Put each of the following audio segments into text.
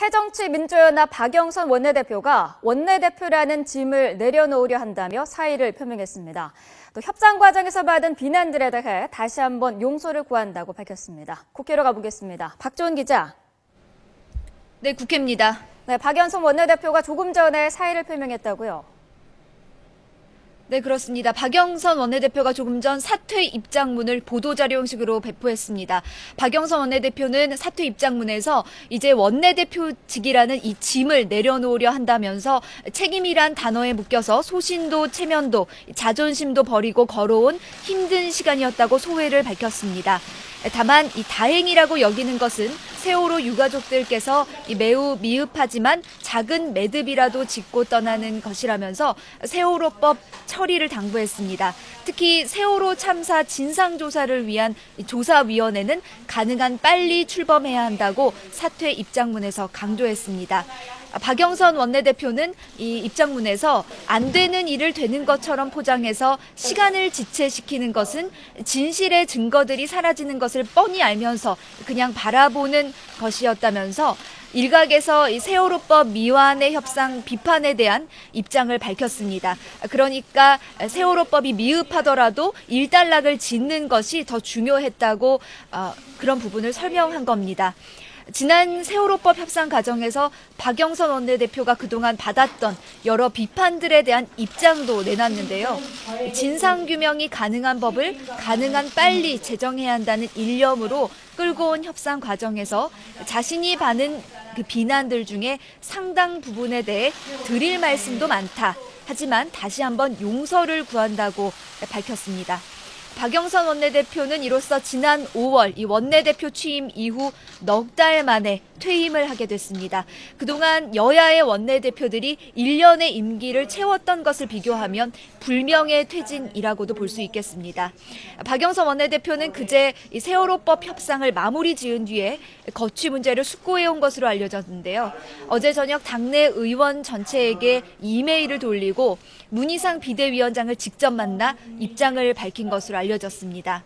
새정치민주연합 박영선 원내대표가 원내대표라는 짐을 내려놓으려 한다며 사의를 표명했습니다. 또 협상 과정에서 받은 비난들에 대해 다시 한번 용서를 구한다고 밝혔습니다. 국회로 가보겠습니다. 박조은 기자. 네, 국회입니다. 네, 박영선 원내대표가 조금 전에 사의를 표명했다고요? 네, 그렇습니다. 박영선 원내대표가 조금 전 사퇴 입장문을 보도자료 형식으로 배포했습니다. 박영선 원내대표는 사퇴 입장문에서 이제 원내대표직이라는 이 짐을 내려놓으려 한다면서 책임이란 단어에 묶여서 소신도 체면도 자존심도 버리고 걸어온 힘든 시간이었다고 소회를 밝혔습니다. 다만 이 다행이라고 여기는 것은 세월호 유가족들께서 매우 미흡하지만 작은 매듭이라도 짚고 떠나는 것이라면서 세월호법 처리를 당부했습니다. 특히 세월호 참사 진상조사를 위한 조사위원회는 가능한 빨리 출범해야 한다고 사퇴 입장문에서 강조했습니다. 박영선 원내대표는 이 입장문에서 안 되는 일을 되는 것처럼 포장해서 시간을 지체시키는 것은 진실의 증거들이 사라지는 것을 뻔히 알면서 그냥 바라보는 것이었다면서 일각에서 이 세월호법 미완의 협상 비판에 대한 입장을 밝혔습니다. 그러니까 세월호법이 미흡하더라도 일단락을 짓는 것이 더 중요했다고 그런 부분을 설명한 겁니다. 지난 세월호법 협상 과정에서 박영선 원내대표가 그동안 받았던 여러 비판들에 대한 입장도 내놨는데요. 진상규명이 가능한 법을 가능한 빨리 제정해야 한다는 일념으로 끌고 온 협상 과정에서 자신이 받은 그 비난들 중에 상당 부분에 대해 드릴 말씀도 많다. 하지만 다시 한번 용서를 구한다고 밝혔습니다. 박영선 원내대표는 이로써 지난 5월 이 원내대표 취임 이후 넉 달 만에 퇴임을 하게 됐습니다. 그동안 여야의 원내대표들이 1년의 임기를 채웠던 것을 비교하면 불명예 퇴진이라고도 볼 수 있겠습니다. 박영선 원내대표는 그제 이 세월호법 협상을 마무리 지은 뒤에 거취 문제를 숙고해온 것으로 알려졌는데요. 어제 저녁 당내 의원 전체에게 이메일을 돌리고 문희상 비대위원장을 직접 만나 입장을 밝힌 것으로 알려졌습니다.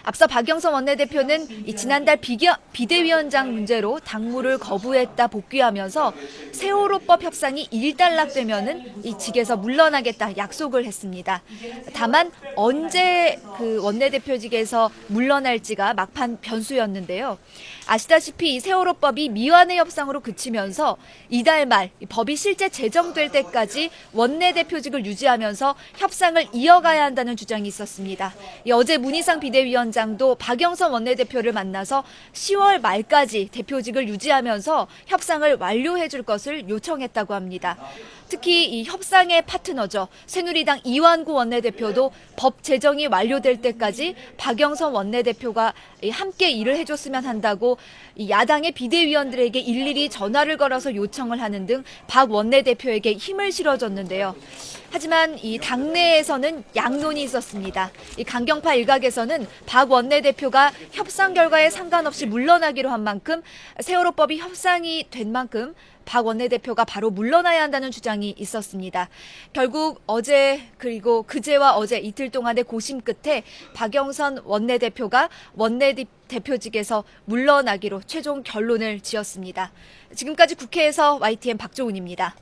앞서 박영선 원내대표는 지난달 비대위원장 문제로 당무를 거부했다 복귀하면서 세월호법 협상이 일단락되면은 이 직에서 물러나겠다 약속을 했습니다. 다만 언제 그 원내대표직에서 물러날지가 막판 변수였는데요. 아시다시피 이 세월호법이 미완의 협상으로 그치면서 이달 말 법이 실제 제정될 때까지 원내대표직을 유지하면서 협상을 이어가야 한다는 주장이 있었습니다. 어제 문희상 비대위원장도 박영선 원내대표를 만나서 10월 말까지 대표직을 유지하면서 협상을 완료해 줄 것을 요청했다고 합니다. 특히 이 협상의 파트너죠. 새누리당 이완구 원내대표도 법 제정이 완료될 때까지 박영선 원내대표가 함께 일을 해줬으면 한다고 야당의 비대위원들에게 일일이 전화를 걸어서 요청을 하는 등 박 원내대표에게 힘을 실어줬는데요. 하지만 이 당내에서는 양론이 있었습니다. 이 강경파 일각에서는 박 원내대표가 협상 결과에 상관없이 물러나기로 한 만큼 세월호법이 협상이 된 만큼 박 원내대표가 바로 물러나야 한다는 주장이 있었습니다. 결국 어제 그리고 그제와 어제 이틀 동안의 고심 끝에 박영선 원내대표가 원내대표직에서 물러나기로 최종 결론을 지었습니다. 지금까지 국회에서 YTN 박조은입니다.